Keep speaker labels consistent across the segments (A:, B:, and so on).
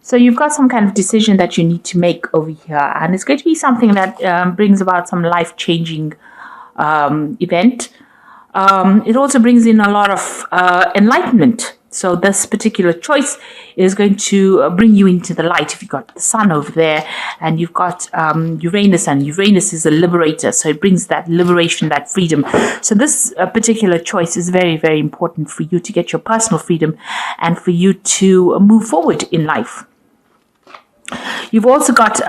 A: So you've got some kind of decision that you need to make over here, and it's going to be something that brings about some life-changing event. It also brings in a lot of enlightenment. So this particular choice is going to bring you into the light. If you've got the sun over there and you've got Uranus, and Uranus is a liberator. So it brings that liberation, that freedom. So this particular choice is very, very important for you to get your personal freedom and for you to move forward in life. You've also got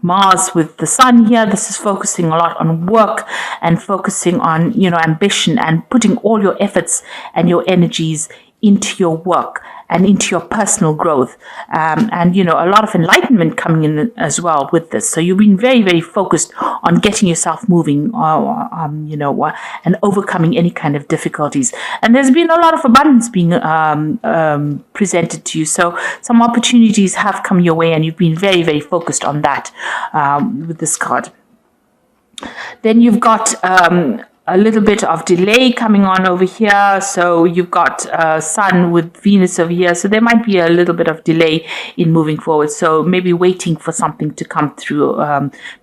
A: Mars with the sun here. This is focusing a lot on work and focusing on, ambition and putting all your efforts and your energies into your work and into your personal growth. And a lot of enlightenment coming in as well with this. So you've been very, very focused on getting yourself moving, and overcoming any kind of difficulties. And there's been a lot of abundance being presented to you. So some opportunities have come your way, and you've been very, very focused on that with this card. Then you've got a little bit of delay coming on over here. So you've got Sun with Venus over here. So there might be a little bit of delay in moving forward. So maybe waiting for something to come through.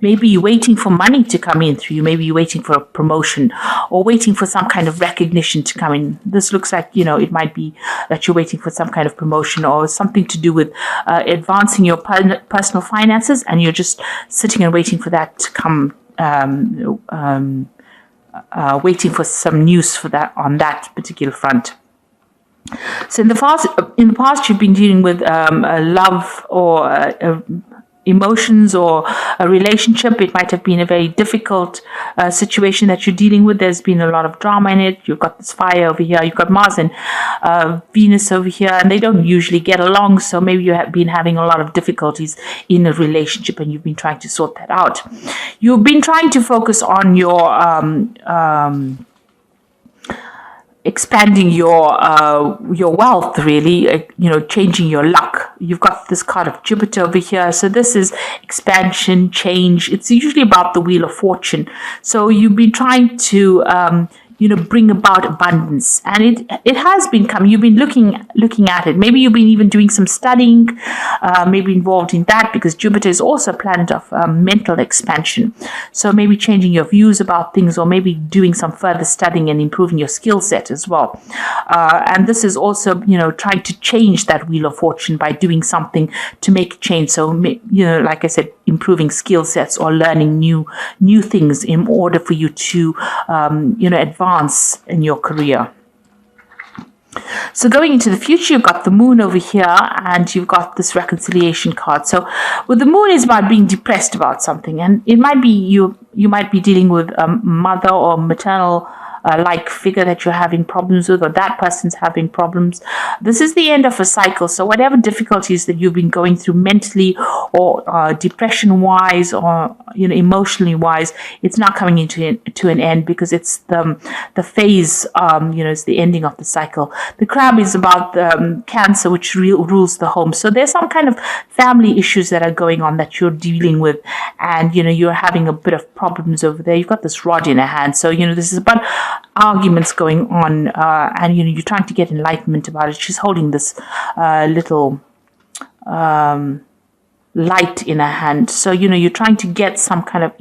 A: Maybe you're waiting for money to come in through you. Maybe you're waiting for a promotion or waiting for some kind of recognition to come in. This looks like, it might be that you're waiting for some kind of promotion or something to do with advancing your personal finances, and you're just sitting and waiting for that to come, waiting for some news for that on that particular front. So in the past, you've been dealing with a love or emotions or a relationship. It might have been a very difficult situation that you're dealing with. There's been a lot of drama in it. You've got this fire over here. You've got Mars and Venus over here, and they don't usually get along. So maybe you have been having a lot of difficulties in a relationship, and you've been trying to sort that out. You've been trying to focus on your expanding your wealth, really, changing your luck. You've got this card of Jupiter over here. So this is expansion, change. It's usually about the Wheel of Fortune. So you've been trying to bring about abundance, and it has been coming. You've been looking at it. Maybe you've been even doing some studying, maybe involved in that, because Jupiter is also a planet of mental expansion. So maybe changing your views about things, or maybe doing some further studying and improving your skill set as well. And this is also, trying to change that Wheel of Fortune by doing something to make change. So, like I said, improving skill sets or learning new things in order for you to, advance in your career. So going into the future, you've got the moon over here, and you've got this reconciliation card. So with the moon is about being depressed about something, and it might be you might be dealing with a mother or maternal like figure that you're having problems with, or that person's having problems. This is the end of a cycle. So whatever difficulties that you've been going through mentally or depression wise or emotionally wise, it's not coming into an end, because it's the phase, it's the ending of the cycle. The crab is about Cancer, which rules the home. So there's some kind of family issues that are going on that you're dealing with, and you're having a bit of problems over there. You've got this rod in a hand. So this is about arguments going on, and you're trying to get enlightenment about it. She's holding this little light in her hand. So you're trying to get some kind of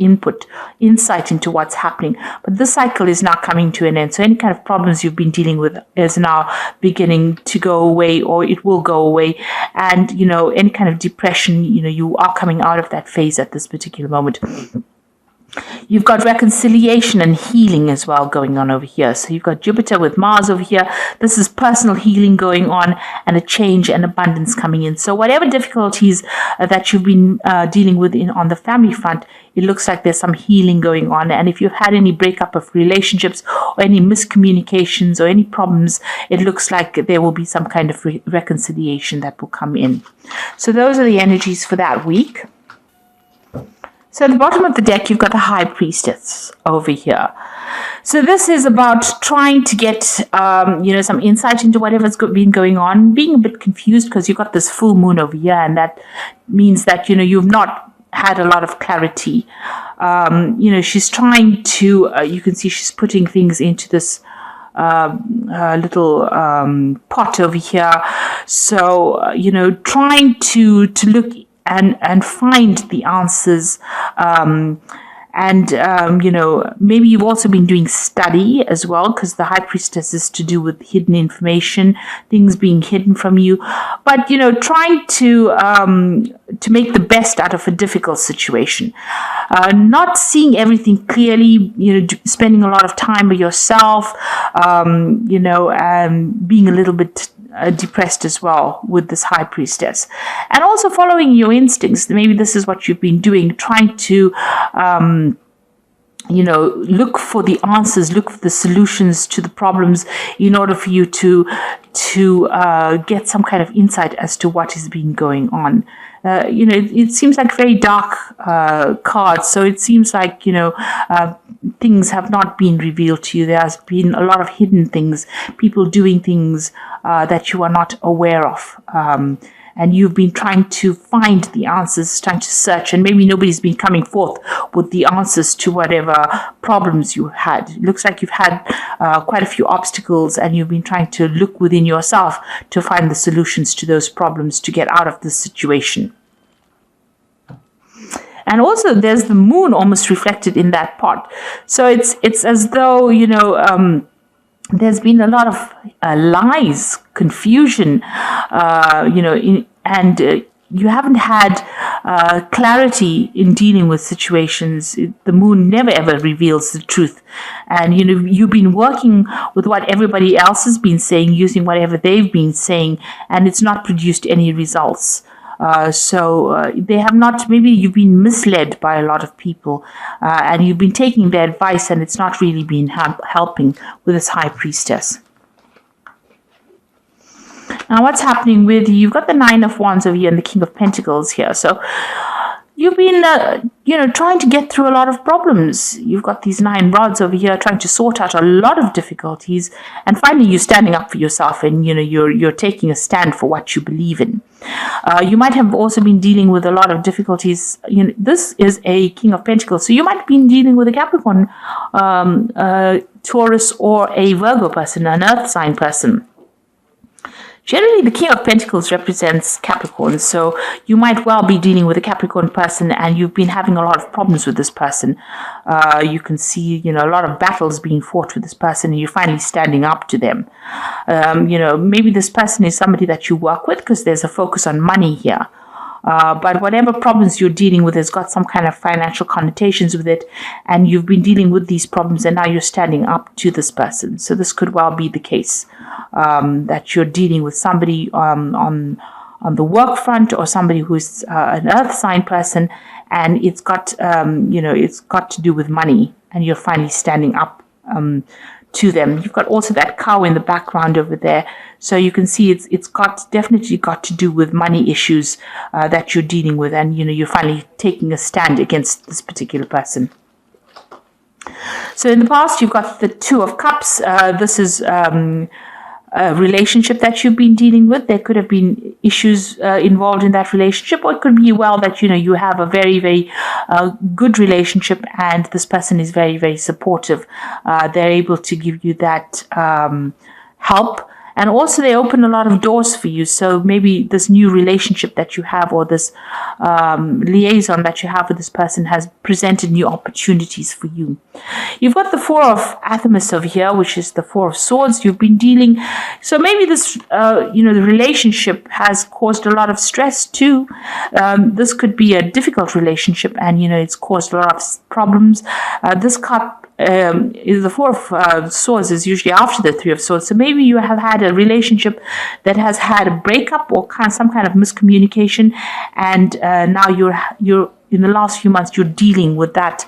A: insight into what's happening. But this cycle is now coming to an end. So any kind of problems you've been dealing with is now beginning to go away, or it will go away. And any kind of depression, you are coming out of that phase at this particular moment. You've got reconciliation and healing as well going on over here. So you've got Jupiter with Mars over here. This is personal healing going on, and a change and abundance coming in. So whatever difficulties that you've been dealing with on the family front, it looks like there's some healing going on. And if you've had any breakup of relationships or any miscommunications or any problems, it looks like there will be some kind of reconciliation that will come in. So those are the energies for that week. So at the bottom of the deck, you've got the High Priestess over here. So this is about trying to get, some insight into whatever's been going on, being a bit confused because you've got this full moon over here, and that means that, you've not had a lot of clarity. She's trying to, you can see she's putting things into this little pot over here. So, trying to look and find the answers. Maybe you've also been doing study as well, because the High Priestess is to do with hidden information, things being hidden from you. But, trying to make the best out of a difficult situation. Not seeing everything clearly, spending a lot of time with yourself, being a little bit depressed as well with this High Priestess, and also following your instincts. Maybe this is what you've been doing, trying to look for the answers, look for the solutions to the problems in order for you to get some kind of insight as to what has been going on. It seems like very dark cards. So it seems like, things have not been revealed to you. There has been a lot of hidden things, people doing things that you are not aware of. And you've been trying to find the answers, trying to search, and maybe nobody's been coming forth with the answers to whatever problems you had. It looks like you've had quite a few obstacles, and you've been trying to look within yourself to find the solutions to those problems to get out of this situation. And also there's the moon almost reflected in that pot. So it's as though, there's been a lot of lies, confusion, and you haven't had clarity in dealing with situations. The moon never ever reveals the truth. And, you've been working with what everybody else has been saying, using whatever they've been saying, and it's not produced any results. So they have not, maybe you've been misled by a lot of people, and you've been taking their advice, and it's not really been helping with this High Priestess. Now, what's happening with you? You've got the Nine of Wands over here and the King of Pentacles here. So you've been, trying to get through a lot of problems. You've got these 9 rods over here trying to sort out a lot of difficulties. And finally, you're standing up for yourself, and, you're taking a stand for what you believe in. You might have also been dealing with a lot of difficulties. This is a King of Pentacles. So you might have been dealing with a Capricorn, Taurus, or a Virgo person, an earth sign person. Generally, the King of Pentacles represents Capricorn, so you might well be dealing with a Capricorn person, and you've been having a lot of problems with this person. You can see, a lot of battles being fought with this person, and you're finally standing up to them. Maybe this person is somebody that you work with, because there's a focus on money here. But whatever problems you're dealing with has got some kind of financial connotations with it, and you've been dealing with these problems, and now you're standing up to this person. So this could well be the case, that you're dealing with somebody on the work front, or somebody who's an earth sign person, and it's got it's got to do with money, and you're finally standing up to them. You've got also that cow in the background over there, so you can see it's definitely got to do with money issues that you're dealing with, and you're finally taking a stand against this particular person. So in the past, you've got the Two of Cups. This is a relationship that you've been dealing with. There could have been issues involved in that relationship, or it could be well that you have a very, very good relationship, and this person is very, very supportive. They're able to give you that help. And also they open a lot of doors for you. So maybe this new relationship that you have, or this liaison that you have with this person, has presented new opportunities for you. You've got the Four of Athamas over here, which is the Four of Swords. You've been dealing. So maybe this, the relationship has caused a lot of stress too. This could be a difficult relationship, and, it's caused a lot of problems. This cup, is the Four of Swords is usually after the Three of Swords. So maybe you have had a relationship that has had a breakup, or some kind of miscommunication, and now you're in the last few months you're dealing with that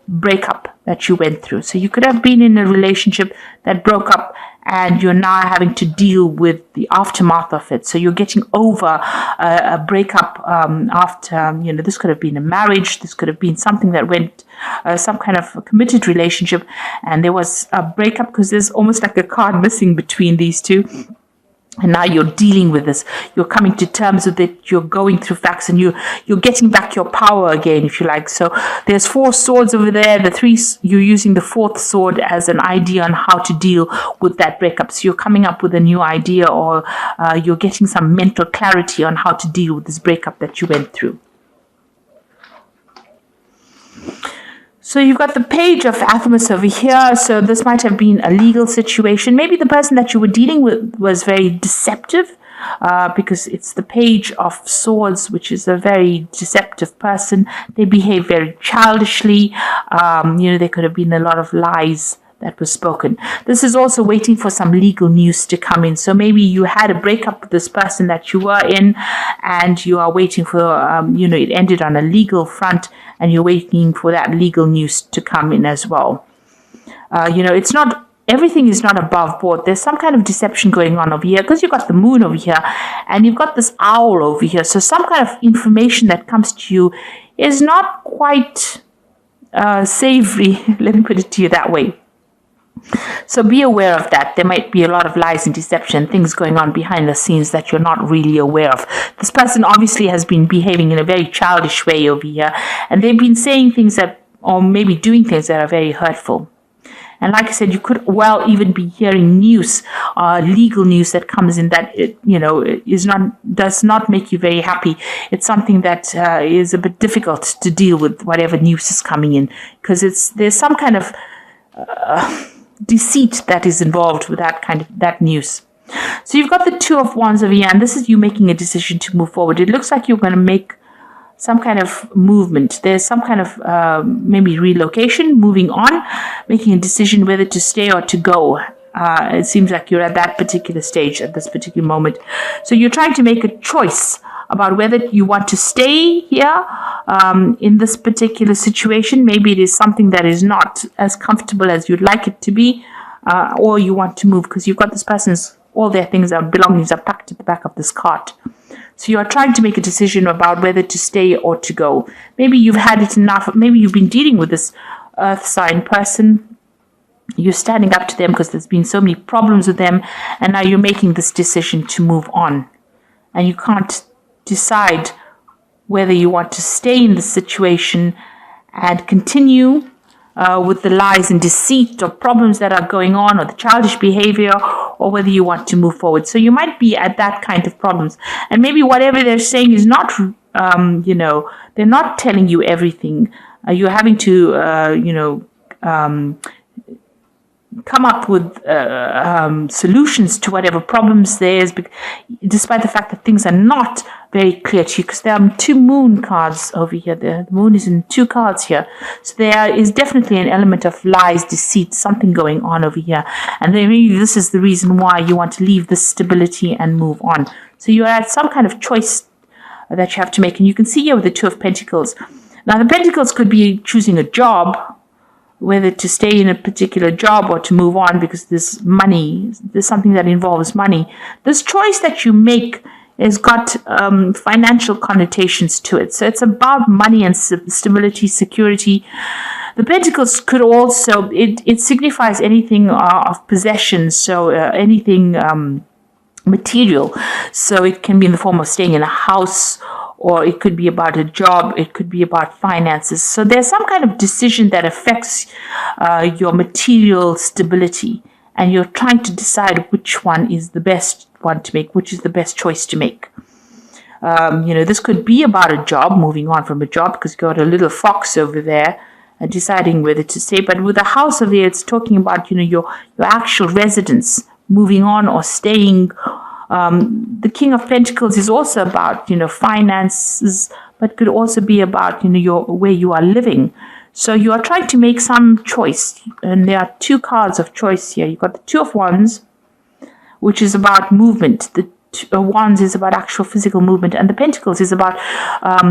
A: breakup that you went through. So you could have been in a relationship that broke up, and you're now having to deal with the aftermath of it. So you're getting over a breakup after, this could have been a marriage, this could have been something that went, some kind of a committed relationship, and there was a breakup, because there's almost like a card missing between these two. And now you're dealing with this. You're coming to terms with it. You're going through facts, and you're getting back your power again, if you like. So there's 4 swords over there. The 3, you're using the 4th sword as an idea on how to deal with that breakup. So you're coming up with a new idea, or you're getting some mental clarity on how to deal with this breakup that you went through. So you've got the Page of Athamas over here. So this might have been a legal situation. Maybe the person that you were dealing with was very deceptive, because it's the Page of Swords, which is a very deceptive person. They behave very childishly. There could have been a lot of lies that was spoken. This is also waiting for some legal news to come in. So maybe you had a breakup with this person that you were in, and you are waiting for, it ended on a legal front, and you're waiting for that legal news to come in as well. It's not, everything is not above board. There's some kind of deception going on over here, because you've got the moon over here, and you've got this owl over here. So some kind of information that comes to you is not quite savory. Let me put it to you that way. So be aware of that. There might be a lot of lies and deception, things going on behind the scenes that you're not really aware of. This person obviously has been behaving in a very childish way over here, and they've been saying things that, or maybe doing things that are very hurtful. And like I said, you could well even be hearing news, legal news that comes in that does not make you very happy. It's something that is a bit difficult to deal with, whatever news is coming in, because there's some kind of deceit that is involved with that news. So you've got the 2 of Wands over here, and this is you making a decision to move forward. It looks like you're going to make some kind of movement. There's some kind of maybe relocation, moving on, making a decision whether to stay or to go. It seems like you're at that particular stage at this particular moment. So you're trying to make a choice about whether you want to stay here in this particular situation. Maybe it is something that is not as comfortable as you'd like it to be, or you want to move, because you've got this person's, all their things, belongings are packed at the back of this cart. So you are trying to make a decision about whether to stay or to go. Maybe you've had it enough. Maybe you've been dealing with this earth sign person. You're standing up to them because there's been so many problems with them, and now you're making this decision to move on. And you can't decide whether you want to stay in the situation and continue with the lies and deceit or problems that are going on, or the childish behavior, or whether you want to move forward. So you might be at that kind of problems, and maybe whatever they're saying is not, they're not telling you everything. You're having to, come up with solutions to whatever problems there is, despite the fact that things are not very clear to you, because there are 2 moon cards over here. The moon is in 2 cards here. So there is definitely an element of lies, deceit, something going on over here. And then maybe this is the reason why you want to leave this stability and move on. So you're at some kind of choice that you have to make. And you can see here with the 2 of Pentacles. Now the Pentacles could be choosing a job, whether to stay in a particular job or to move on, because there's money, there's something that involves money. This choice that you make has got financial connotations to it. So it's about money and stability, security. The Pentacles could also, it signifies anything of possessions, so anything material. So it can be in the form of staying in a house, or it could be about a job, it could be about finances. So there's some kind of decision that affects your material stability, and you're trying to decide which one is the best one to make, which is the best choice to make. This could be about a job, moving on from a job, because you've got a little fox over there, and deciding whether to stay. But with the house over there, it's talking about, your actual residence, moving on or staying. The King of Pentacles is also about, finances, but could also be about, where you are living. So you are trying to make some choice, and there are 2 cards of choice here. You've got the 2 of Wands, which is about movement. The Wands is about actual physical movement, and the Pentacles is about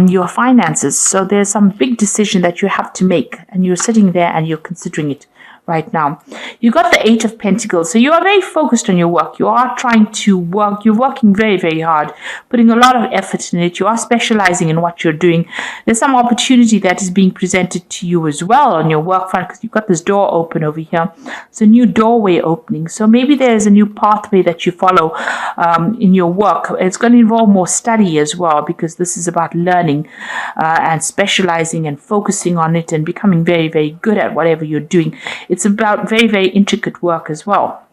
A: your finances. So there's some big decision that you have to make, and you're sitting there and you're considering it. right now. You got the Eight of Pentacles. So you are very focused on your work. You are trying to work. You're working very, very hard, putting a lot of effort in it. You are specializing in what you're doing. There's some opportunity that is being presented to you as well on your work front, because you've got this door open over here. It's a new doorway opening. So maybe there's a new pathway that you follow in your work. It's going to involve more study as well, because this is about learning and specializing and focusing on it and becoming very, very good at whatever you're doing. It's about very, very intricate work as well.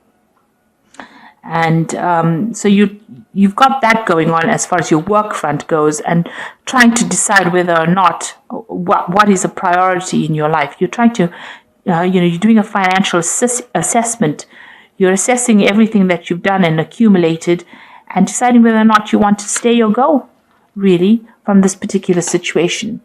A: And so you've got that going on as far as your work front goes, and trying to decide whether or not what is a priority in your life. You're trying to, you're doing a financial assessment. You're assessing everything that you've done and accumulated, and deciding whether or not you want to stay or go, really, from this particular situation.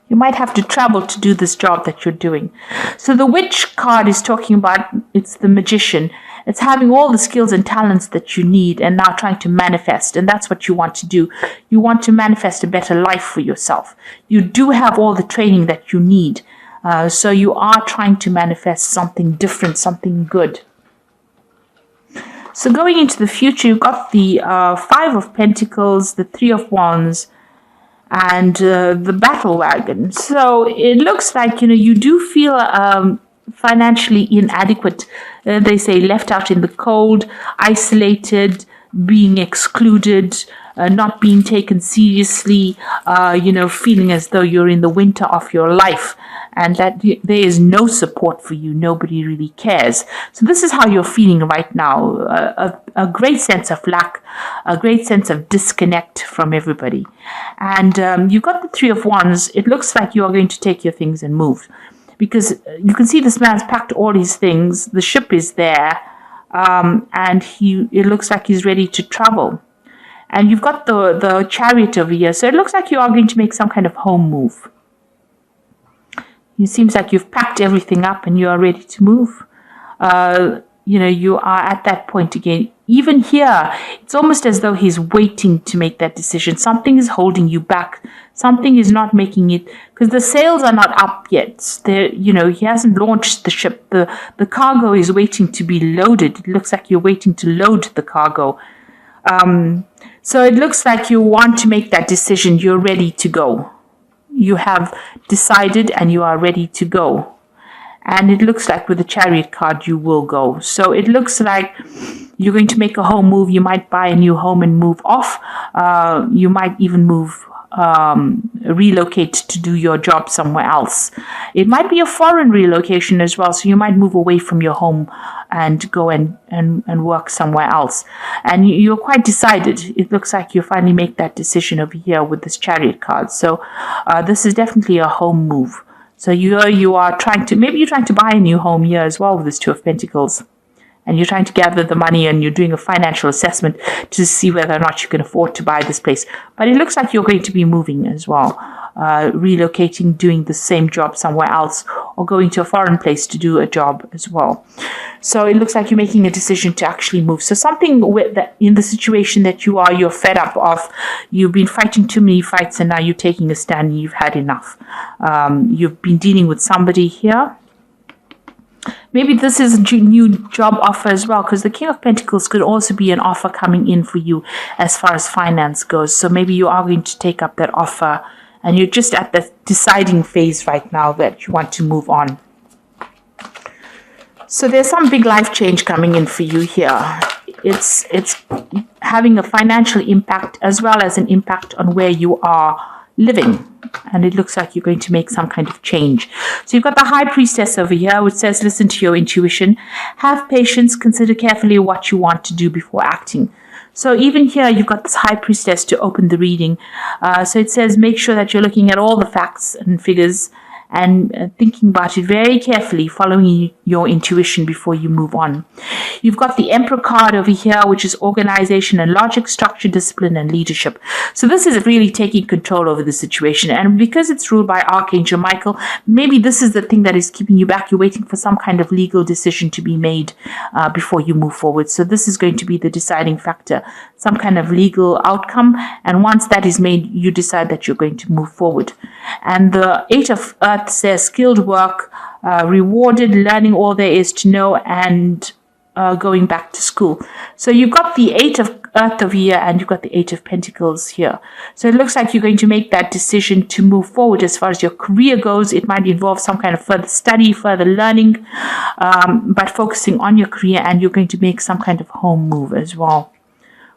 A: You might have to travel to do this job that you're doing. So the Witch card is talking about, it's the magician. It's having all the skills and talents that you need and now trying to manifest. And that's what you want to do. You want to manifest a better life for yourself. You do have all the training that you need. So you are trying to manifest something different, something good. So going into the future, you've got the Five of Pentacles, the Three of Wands, and the Battle Wagon. So it looks like, you do feel financially inadequate. They say left out in the cold, isolated, being excluded, not being taken seriously, feeling as though you're in the winter of your life, and that there is no support for you. Nobody really cares. So this is how you're feeling right now. A great sense of lack, a great sense of disconnect from everybody. And you've got the Three of Wands. It looks like you are going to take your things and move, because you can see this man's packed all his things. The ship is there, and it looks like he's ready to travel. And you've got the Chariot over here. So it looks like you are going to make some kind of home move. It seems like you've packed everything up and you are ready to move. You are at that point again. Even here, it's almost as though he's waiting to make that decision. Something is holding you back. Something is not making it, because the sails are not up yet. He hasn't launched the ship. The cargo is waiting to be loaded. It looks like you're waiting to load the cargo. So it looks like you want to make that decision. You're ready to go. You have decided and you are ready to go. And it looks like with the Chariot card, you will go. So it looks like you're going to make a home move. You might buy a new home and move off. You might even relocate to do your job somewhere else. It might be a foreign relocation as well. So you might move away from your home and go and work somewhere else. And you're quite decided. It looks like you finally make that decision over here with this Chariot card. So this is definitely a home move. So you are trying to buy a new home here as well with this Two of Pentacles. And you're trying to gather the money and you're doing a financial assessment to see whether or not you can afford to buy this place. But it looks like you're going to be moving as well, relocating, doing the same job somewhere else, or going to a foreign place to do a job as well. So it looks like you're making a decision to actually move. So something in the situation that you're fed up of. You've been fighting too many fights and now you're taking a stand and you've had enough. You've been dealing with somebody here. Maybe this is a new job offer as well, because the King of Pentacles could also be an offer coming in for you as far as finance goes. So maybe you are going to take up that offer and you're just at the deciding phase right now that you want to move on. So there's some big life change coming in for you here. It's having a financial impact as well as an impact on where you are living. And it looks like you're going to make some kind of change. So you've got the High Priestess over here, which says, listen to your intuition. Have patience. Consider carefully what you want to do before acting. So even here, you've got this High Priestess to open the reading. So it says, make sure that you're looking at all the facts and figures and thinking about it very carefully, following your intuition before you move on. You've got the Emperor card over here, which is organization and logic, structure, discipline, and leadership. So this is really taking control over the situation. And because it's ruled by Archangel Michael, maybe this is the thing that is keeping you back. You're waiting for some kind of legal decision to be made before you move forward. So this is going to be the deciding factor, some kind of legal outcome. And once that is made, you decide that you're going to move forward. And the Eight of Earth says skilled work, rewarded, learning all there is to know, and going back to school. So you've got the Eight of Earth over here, and you've got the Eight of Pentacles here. So it looks like you're going to make that decision to move forward as far as your career goes. It might involve some kind of further study, further learning, but focusing on your career, and you're going to make some kind of home move as well.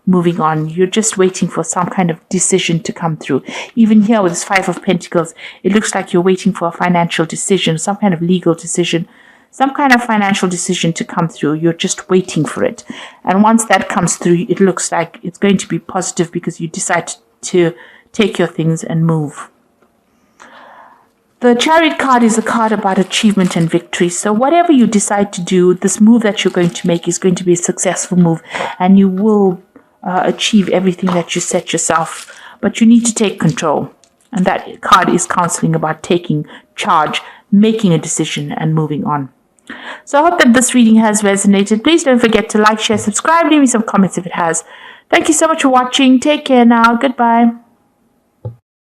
A: Moving on, you're just waiting for some kind of decision to come through. Even here with this Five of Pentacles, it looks like you're waiting for a financial decision, some kind of legal decision, some kind of financial decision to come through. You're just waiting for it. And once that comes through, it looks like it's going to be positive because you decide to take your things and move. The Chariot card is a card about achievement and victory. So whatever you decide to do, this move that you're going to make is going to be a successful move, and you will achieve everything that you set yourself. But you need to take control. And that card is counseling about taking charge, making a decision, and moving on. So I hope that this reading has resonated. Please don't forget to like, share, subscribe, leave me some comments if it has. Thank you so much for watching. Take care now. Goodbye.